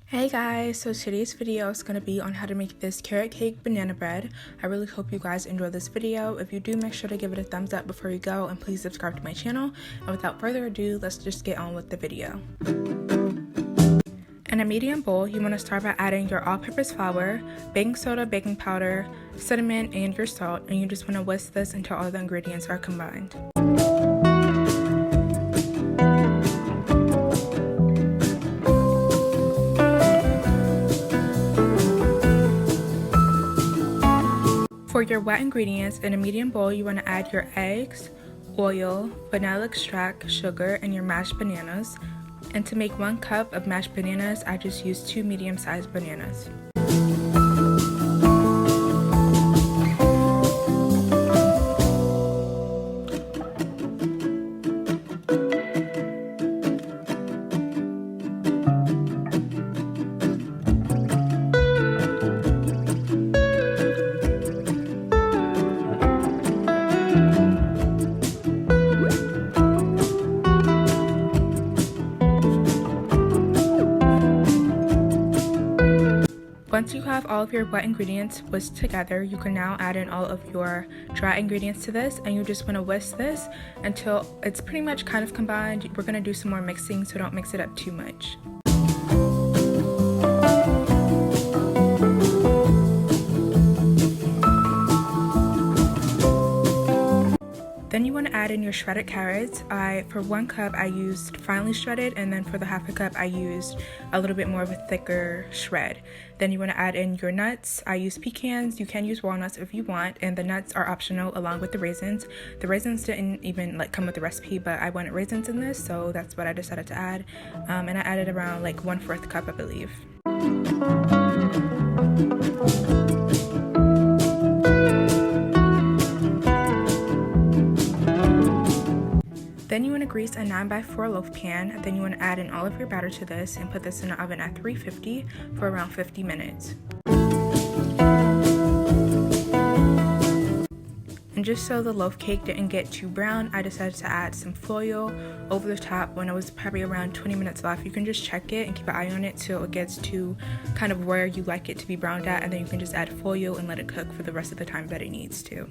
Hey guys, so today's video is going to be on how to make this carrot cake banana bread. I really hope you guys enjoy this video. If you do, make sure to give it a thumbs up before you go, and please subscribe to my channel. And without further ado, let's just get on with the video. In a medium bowl, you want to start by adding your all-purpose flour, baking soda, baking powder, cinnamon, and your salt, and you just want to whisk this until all the ingredients are combined. For your wet ingredients, in a medium bowl, you want to add your eggs, oil, vanilla extract, sugar, and your mashed bananas. And to make 1 cup of mashed bananas, I just used 2 medium-sized bananas. Once you have all of your wet ingredients whisked together, you can now add in all of your dry ingredients to this, and you just want to whisk this until it's pretty much kind of combined. We're going to do some more mixing, so don't mix it up too much. Then you want to add in your shredded carrots. For 1 cup I used finely shredded, and then for the half a cup I used a little bit more of a thicker shred. Then you want to add in your nuts. I used pecans. You can use walnuts if you want, and the nuts are optional along with the raisins. The raisins didn't even come with the recipe, but I wanted raisins in this, so that's what I decided to add. And I added around 1/4 cup, I believe. Then you want to grease a 9x4 loaf pan. Then you want to add in all of your batter to this and put this in the oven at 350 for around 50 minutes. And just so the loaf cake didn't get too brown, I decided to add some foil over the top when it was probably around 20 minutes left. You can just check it and keep an eye on it till it gets to kind of where you like it to be browned at, and then you can just add foil and let it cook for the rest of the time that it needs to.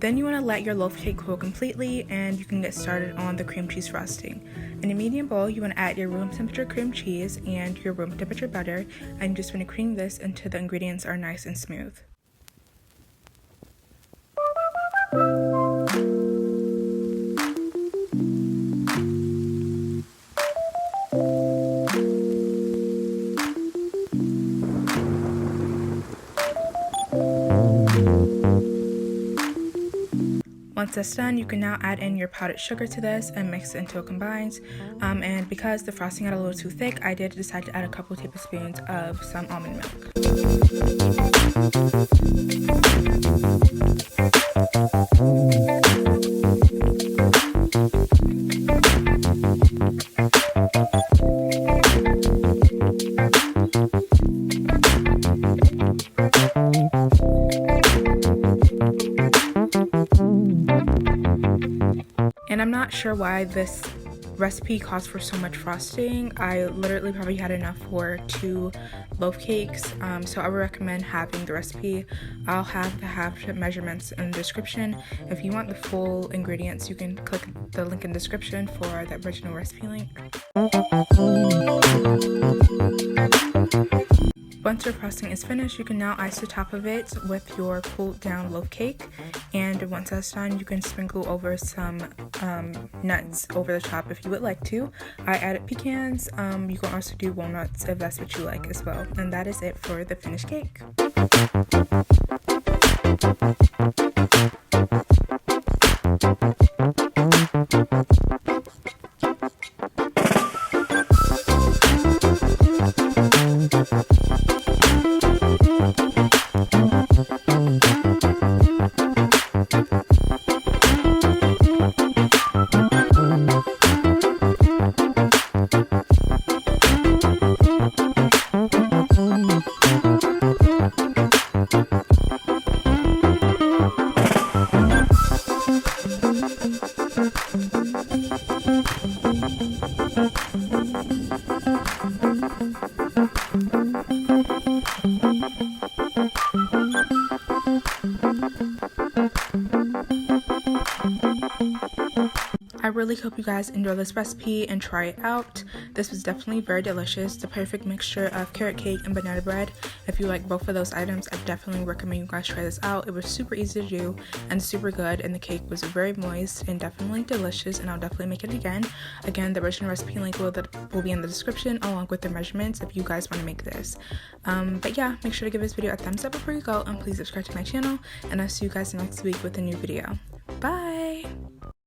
Then you want to let your loaf cake cool completely, and you can get started on the cream cheese frosting. In a medium bowl, you want to add your room temperature cream cheese and your room temperature butter, and you just want to cream this until the ingredients are nice and smooth. Once that's done, you can now add in your powdered sugar to this and mix it until it combines. And because the frosting got a little too thick, I did decide to add a couple tablespoons of some almond milk. And I'm not sure why this recipe calls for so much frosting. I literally probably had enough for 2 loaf cakes, so I would recommend having the recipe. I'll have the measurements in the description. If you want the full ingredients, you can click the link in the description for the original recipe link. Once your frosting is finished, you can now ice the top of it with your cooled down loaf cake, and once that's done, you can sprinkle over some nuts over the top if you would like to. I added pecans. You can also do walnuts if that's what you like as well. And that is it for the finished cake. I really hope you guys enjoy this recipe and try it out. This was definitely very delicious, the perfect mixture of carrot cake and banana bread. If you like both of those items, I definitely recommend you guys try this out. It was super easy to do and super good, and the cake was very moist and definitely delicious, and I'll definitely make it again. Again, the original recipe link will be in the description along with the measurements if you guys want to make this. But yeah, make sure to give this video a thumbs up before you go, and please subscribe to my channel, and I'll see you guys next week with a new video. Bye!